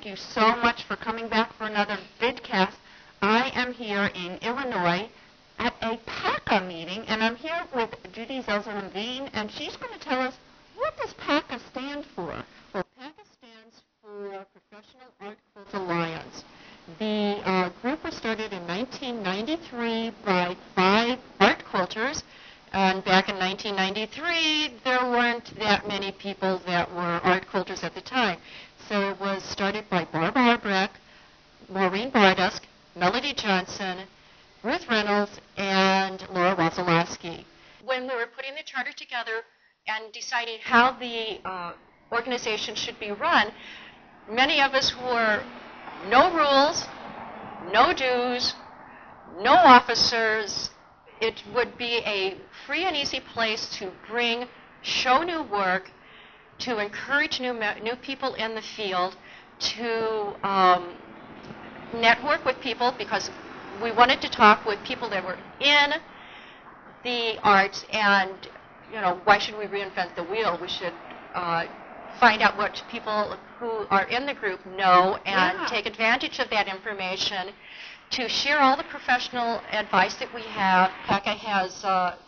you so much for coming back for another VidCast. I am here in Illinois at a PAQA meeting, and I'm here with Judy Zelzer-Levine, and she's going to tell us, what does PAQA stand for? Well, PAQA stands for Professional Art Quilt Alliance. The group was started in 1993 by 5 art quilters, and back in 1993, there weren't that many people that were art quilters at the time. So it was started by Barbara Arbrecht, Maureen Bardusk, Melody Johnson, Ruth Reynolds, and Laura Wazalowski. When we were putting the charter together and deciding how the organization should be run, many of us were no rules, no dues, no officers. It would be a free and easy place to show new work, to encourage new people in the field, to network with people, because we wanted to talk with people that were in the arts, and, you know, why should we reinvent the wheel? We should find out what people who are in the group know and take advantage of that information to share all the professional advice that we have. PAQA has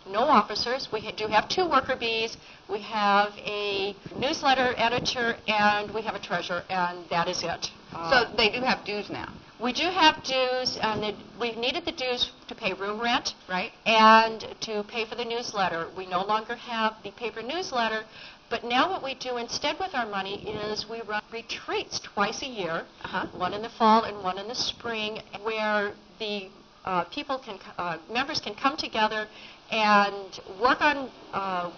no officers. We do have 2 worker bees. We have a newsletter editor, and we have a treasurer, and that is it. So they do have dues now? We do have dues, and we needed the dues to pay room rent, right, and to pay for the newsletter. We no longer have the paper newsletter, but now what we do instead with our money is we run retreats twice a year, one in the fall and one in the spring, where the members can come together and work on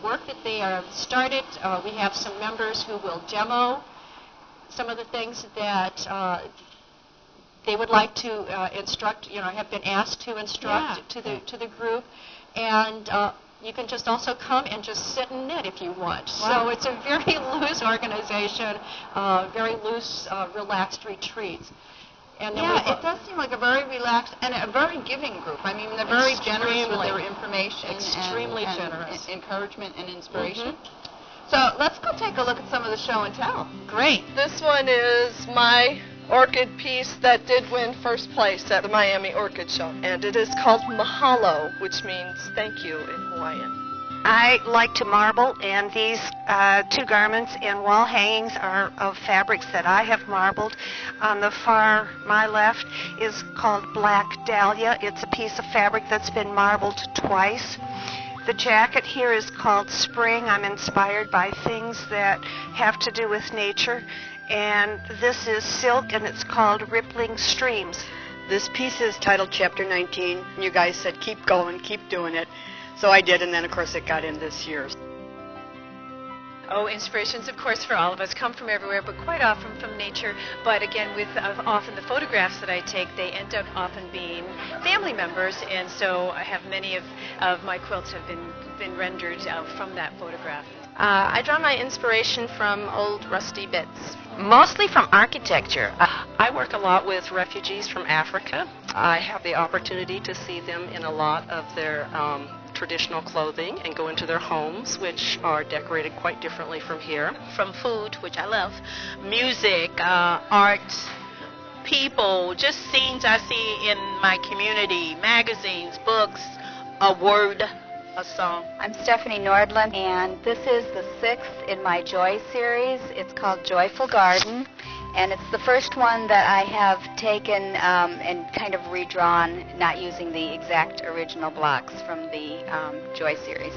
work that they have started. We have some members who will demo some of the things that they would like to instruct, have been asked to instruct to the group, and you can just also come and just sit and knit if you want. Wow. So it's a very loose organization, very loose, relaxed retreats. And then it does seem like a very relaxed and a very giving group. I mean, they're very generous with their information. Extremely generous. Encouragement and inspiration. So let's go take a look at some of the show and tell. Great. This one is my orchid piece that did win first place at the Miami Orchid Show, and it is called Mahalo, which means thank you in Hawaiian. I like to marble, and these 2 garments and wall hangings are of fabrics that I have marbled. On the far, my left, is called Black Dahlia. It's a piece of fabric that's been marbled twice. The jacket here is called Spring. I'm inspired by things that have to do with nature. And this is silk, and it's called Rippling Streams. This piece is titled Chapter 19. You guys said keep going, keep doing it. So I did, and then of course it got in this year. Oh, inspirations, of course, for all of us come from everywhere, but quite often from nature. But again, with often the photographs that I take, they end up often being family members, and so I have many of my quilts have been rendered from that photograph. I draw my inspiration from old rusty bits. Mostly from architecture. I work a lot with refugees from Africa. I have the opportunity to see them in a lot of their traditional clothing and go into their homes, which are decorated quite differently from here. From food, which I love, music, art, people, just scenes I see in my community, magazines, books, a word, a song. I'm Stephanie Nordland, and this is the 6th in my Joy series. It's called Joyful Garden, and it's the first one that I have taken and kind of redrawn, not using the exact original blocks from the Joy series.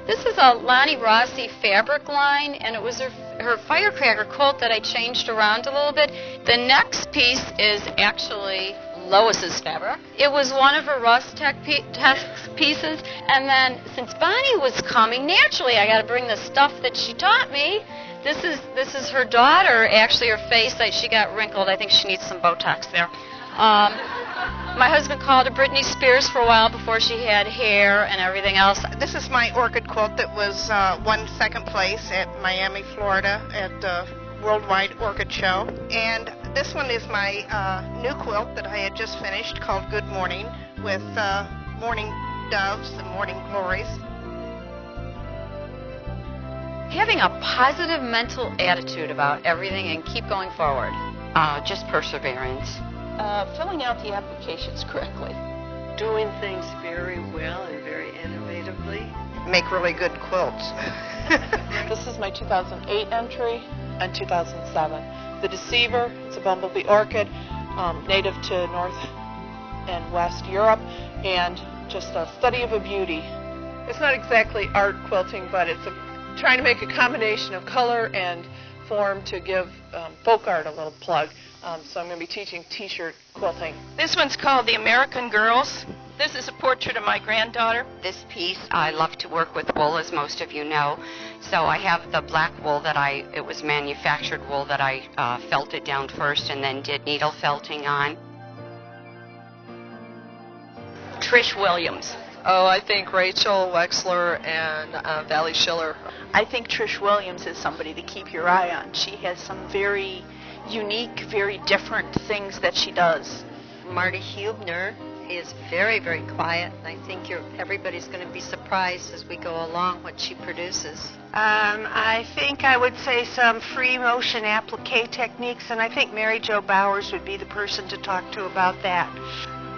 This is a Lonnie Rossi fabric line, and it was her firecracker quilt that I changed around a little bit. The next piece is actually Lois's fabric. It was one of her Rust Tech pieces, and then since Bonnie was coming, naturally I got to bring the stuff that she taught me. This is her daughter. Actually, her face, she got wrinkled. I think she needs some Botox there. My husband called her Britney Spears for a while before she had hair and everything else. This is my orchid quilt that was won 2nd place at Miami, Florida at the Worldwide Orchid Show. And this one is my new quilt that I had just finished called Good Morning, with morning doves and morning glories. Having a positive mental attitude about everything and keep going forward. Just perseverance. Filling out the applications correctly. Doing things very well and very innovatively. Make really good quilts. This is my 2008 entry and 2007. The Deceiver, it's a bumblebee orchid, native to North and West Europe, and just a study of a beauty. It's not exactly art quilting, but it's trying to make a combination of color and form to give folk art a little plug. So I'm going to be teaching t-shirt quilting. This one's called The American Girls. This is a portrait of my granddaughter. This piece, I love to work with wool, as most of you know. So I have the black wool it was manufactured wool that I felted down first and then did needle felting on. Trish Williams. Oh, I think Rachel Wexler and Valley Schiller. I think Trish Williams is somebody to keep your eye on. She has some very unique, very different things that she does. Marty Hubner is very, very quiet, and I think everybody's going to be surprised as we go along what she produces. I think I would say some free motion applique techniques, and I think Mary Jo Bowers would be the person to talk to about that.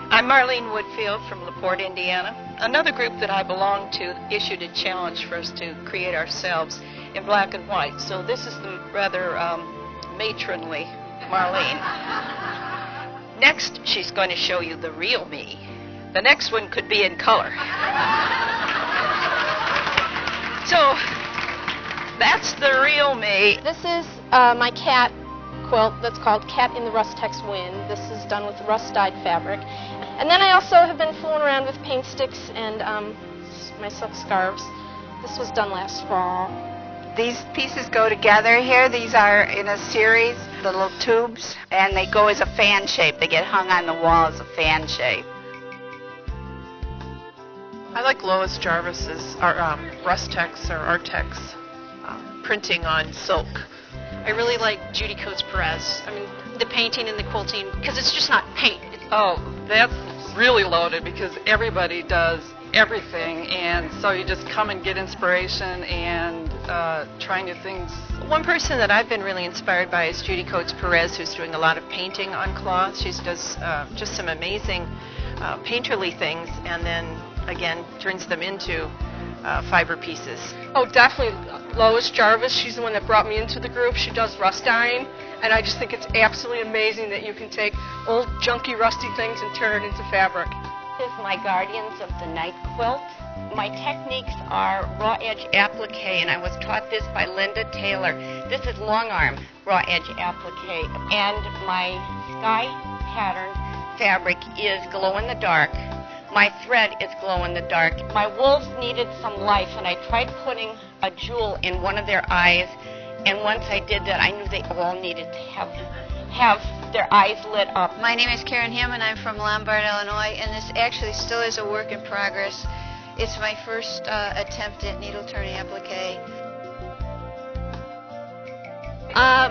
I'm Marlene Woodfield from LaPorte, Indiana. Another group that I belong to issued a challenge for us to create ourselves in black and white. So this is the rather matronly Marlene. Next, she's going to show you the real me. The next one could be in color. So that's the real me. This is my cat quilt that's called Cat in the Rustex Wind. This is done with rust-dyed fabric. And then I also have been fooling around with paint sticks and my silk scarves. This was done last fall. These pieces go together here. These are in a series, the little tubes, and they go as a fan shape. They get hung on the wall as a fan shape. I like Lois Jarvis's Rustex or Artex printing on silk. I really like Judy Coates Perez. I mean, the painting and the quilting, because it's just not paint. Oh, that's really loaded because everybody does everything, and so you just come and get inspiration and try new things. One person that I've been really inspired by is Judy Coates Perez, who's doing a lot of painting on cloth. She does just some amazing painterly things, and then again turns them into fiber pieces. Oh, definitely Lois Jarvis. She's the one that brought me into the group. She does rust dyeing, and I just think it's absolutely amazing that you can take old junky rusty things and turn it into fabric. This is my Guardians of the Night quilt. My techniques are raw edge applique, and I was taught this by Linda Taylor. This is long arm raw edge applique, and my sky pattern fabric is glow in the dark. My thread is glow in the dark. My wolves needed some life, and I tried putting a jewel in one of their eyes, and once I did that, I knew they all needed to have their eyes lit up. My name is Karen Hammond. I'm from Lombard, Illinois, and this actually still is a work in progress. It's my first attempt at needle turn applique.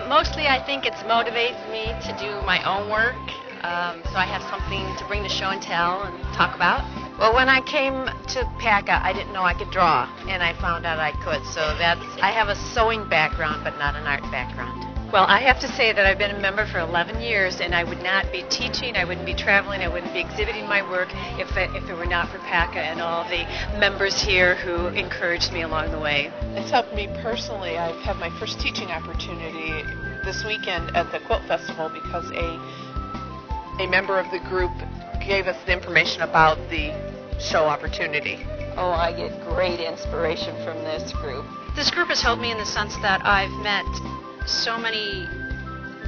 Mostly I think it's motivates me to do my own work, so I have something to bring to show and tell and talk about. Well, when I came to PAQA, I didn't know I could draw, and I found out I could. So I have a sewing background, but not an art background. Well, I have to say that I've been a member for 11 years, and I would not be teaching, I wouldn't be traveling, I wouldn't be exhibiting my work if it were not for PAQA and all the members here who encouraged me along the way. It's helped me personally. I've had my first teaching opportunity this weekend at the Quilt Festival because a member of the group gave us the information about the show opportunity. Oh, I get great inspiration from this group. This group has helped me in the sense that I've met so many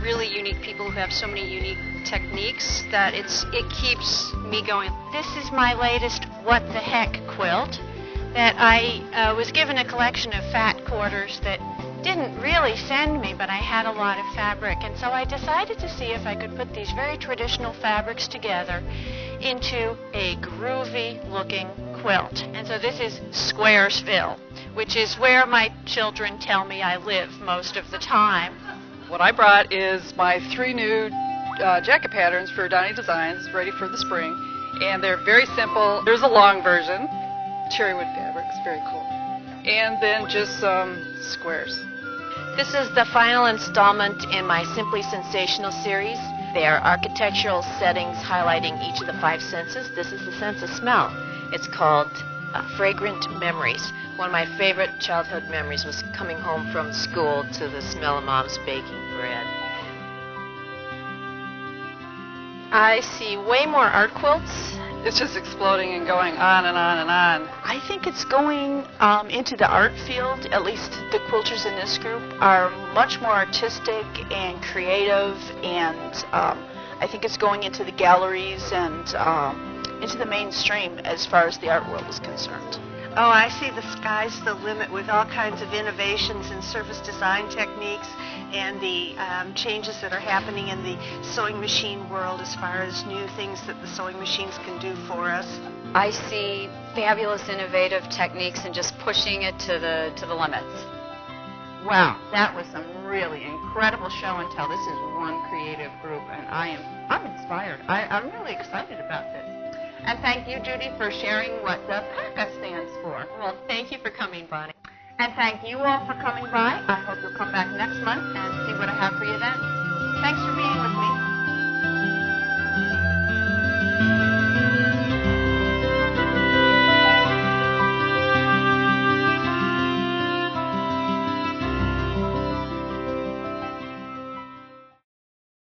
really unique people who have so many unique techniques that it keeps me going. This is my latest What the Heck quilt that I was given a collection of fat quarters that didn't really send me, but I had a lot of fabric, and so I decided to see if I could put these very traditional fabrics together into a groovy looking quilt. And so this is Squaresville, which is where my children tell me I live most of the time. What I brought is my 3 new jacket patterns for Donnie Designs, ready for the spring, and they're very simple. There's a long version, cherrywood fabrics, very cool, and then just some squares. This is the final installment in my Simply Sensational series. They are architectural settings highlighting each of the 5 senses. This is the sense of smell. It's called Fragrant Memories. One of my favorite childhood memories was coming home from school to the smell of Mom's baking bread. I see way more art quilts. It's just exploding and going on and on and on. I think it's going into the art field. At least the quilters in this group are much more artistic and creative, and I think it's going into the galleries and into the mainstream as far as the art world is concerned. Oh, I see the sky's the limit with all kinds of innovations in surface design techniques and the changes that are happening in the sewing machine world as far as new things that the sewing machines can do for us. I see fabulous innovative techniques and just pushing it to the limits. Wow, that was some really incredible show and tell. This is one creative group, and I'm inspired. I'm really excited about this. And thank you, Judy, for sharing what the PAQA stands for. Well, thank you for coming, Bonnie. And thank you all for coming by. I hope you'll come back next month and see what I have for you then. Thanks for being with me.